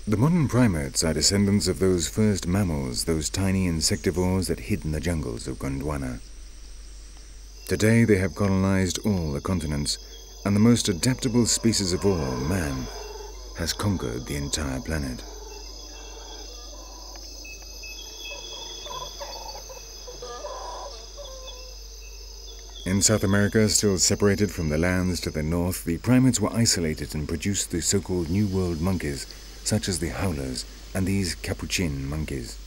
The modern primates are descendants of those first mammals, those tiny insectivores that hid in the jungles of Gondwana. Today they have colonized all the continents, and the most adaptable species of all, man, has conquered the entire planet. In South America, still separated from the lands to the north, the primates were isolated and produced the so-called New World monkeys, such as the howlers and these capuchin monkeys.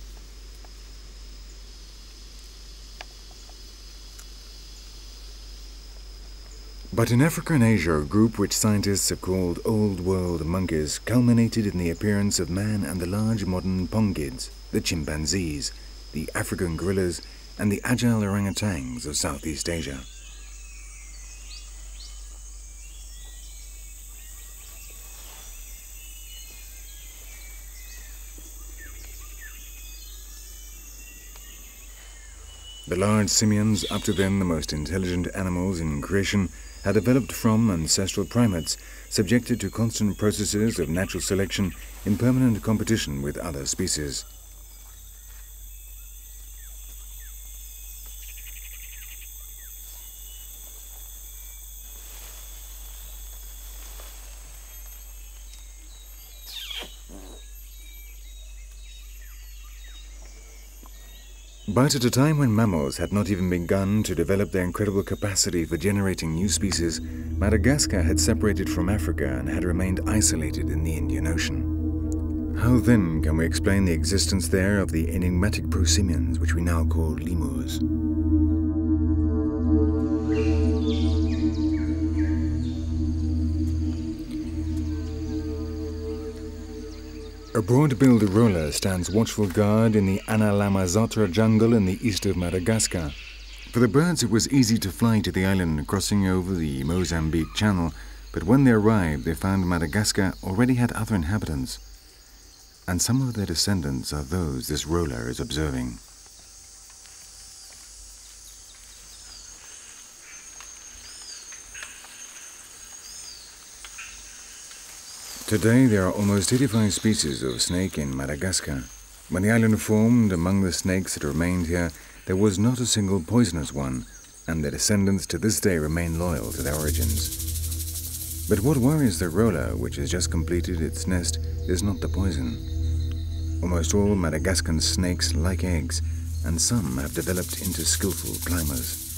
But in Africa and Asia, a group which scientists have called Old World monkeys culminated in the appearance of man and the large modern pongids, the chimpanzees, the African gorillas, and the agile orangutans of Southeast Asia. The large simians, up to then the most intelligent animals in creation, had developed from ancestral primates, subjected to constant processes of natural selection in permanent competition with other species. But at a time when mammals had not even begun to develop their incredible capacity for generating new species, Madagascar had separated from Africa and had remained isolated in the Indian Ocean. How then can we explain the existence there of the enigmatic prosimians, which we now call lemurs? A broad-billed roller stands watchful guard in the Analamazatra jungle in the east of Madagascar. For the birds it was easy to fly to the island, crossing over the Mozambique Channel, but when they arrived they found Madagascar already had other inhabitants, and some of their descendants are those this roller is observing. Today there are almost 85 species of snake in Madagascar. When the island formed, among the snakes that remained here, there was not a single poisonous one, and their descendants to this day remain loyal to their origins. But what worries the roller, which has just completed its nest, is not the poison. Almost all Madagascan snakes like eggs, and some have developed into skillful climbers.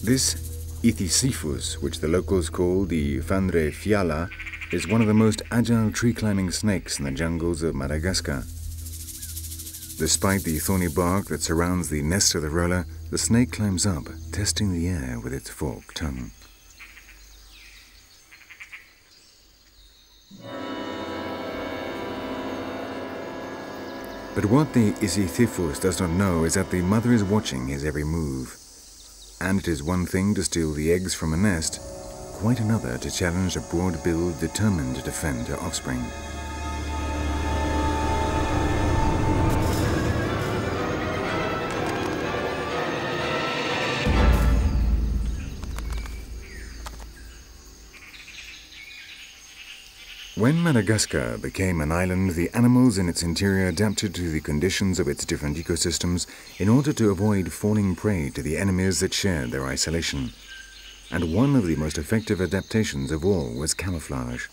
This Ithisiphus, which the locals call the Fandre Fiala, is one of the most agile tree-climbing snakes in the jungles of Madagascar. Despite the thorny bark that surrounds the nest of the roller, the snake climbs up, testing the air with its forked tongue. But what the Ithisiphus does not know is that the mother is watching his every move. And it is one thing to steal the eggs from a nest, quite another to challenge a broad-billed determined to defend her offspring. When Madagascar became an island, the animals in its interior adapted to the conditions of its different ecosystems in order to avoid falling prey to the enemies that shared their isolation. And one of the most effective adaptations of all was camouflage.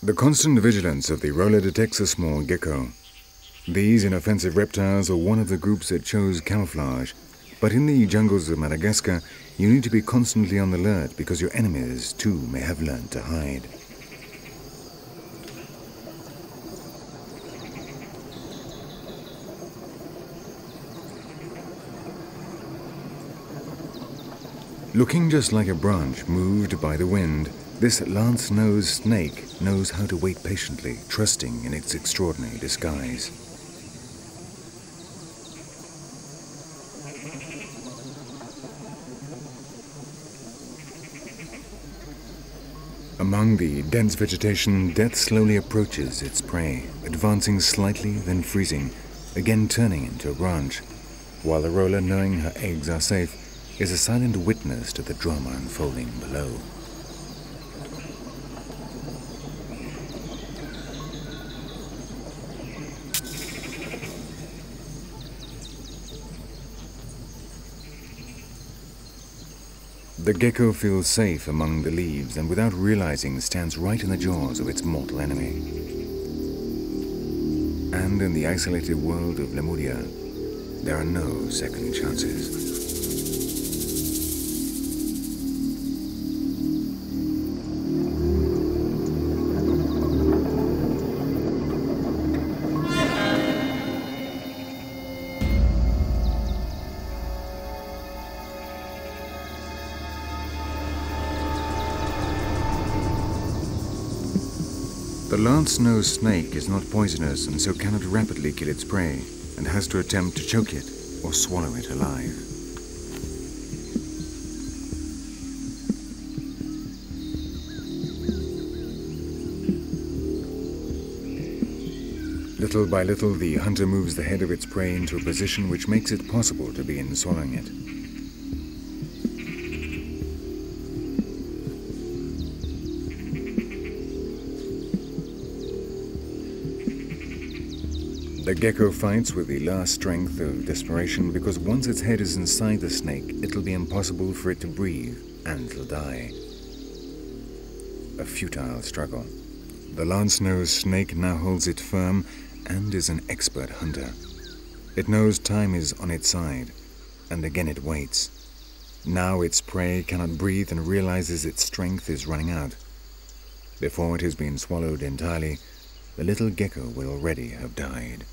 The constant vigilance of the roller detects a small gecko. These inoffensive reptiles are one of the groups that chose camouflage. But in the jungles of Madagascar, you need to be constantly on the alert because your enemies, too, may have learned to hide. Looking just like a branch moved by the wind, this lance-nosed snake knows how to wait patiently, trusting in its extraordinary disguise. Among the dense vegetation, death slowly approaches its prey, advancing slightly, then freezing, again turning into a branch, while the roller, knowing her eggs are safe, is a silent witness to the drama unfolding below. The gecko feels safe among the leaves and without realizing stands right in the jaws of its mortal enemy. And in the isolated world of Lemuria, there are no second chances. The lance-nosed snake is not poisonous and so cannot rapidly kill its prey, and has to attempt to choke it or swallow it alive. Little by little, the hunter moves the head of its prey into a position which makes it possible to begin swallowing it. The gecko fights with the last strength of desperation because once its head is inside the snake, it'll be impossible for it to breathe and it'll die. A futile struggle. The lance-nosed snake now holds it firm and is an expert hunter. It knows time is on its side, and again it waits. Now its prey cannot breathe and realizes its strength is running out. Before it has been swallowed entirely, the little gecko will already have died.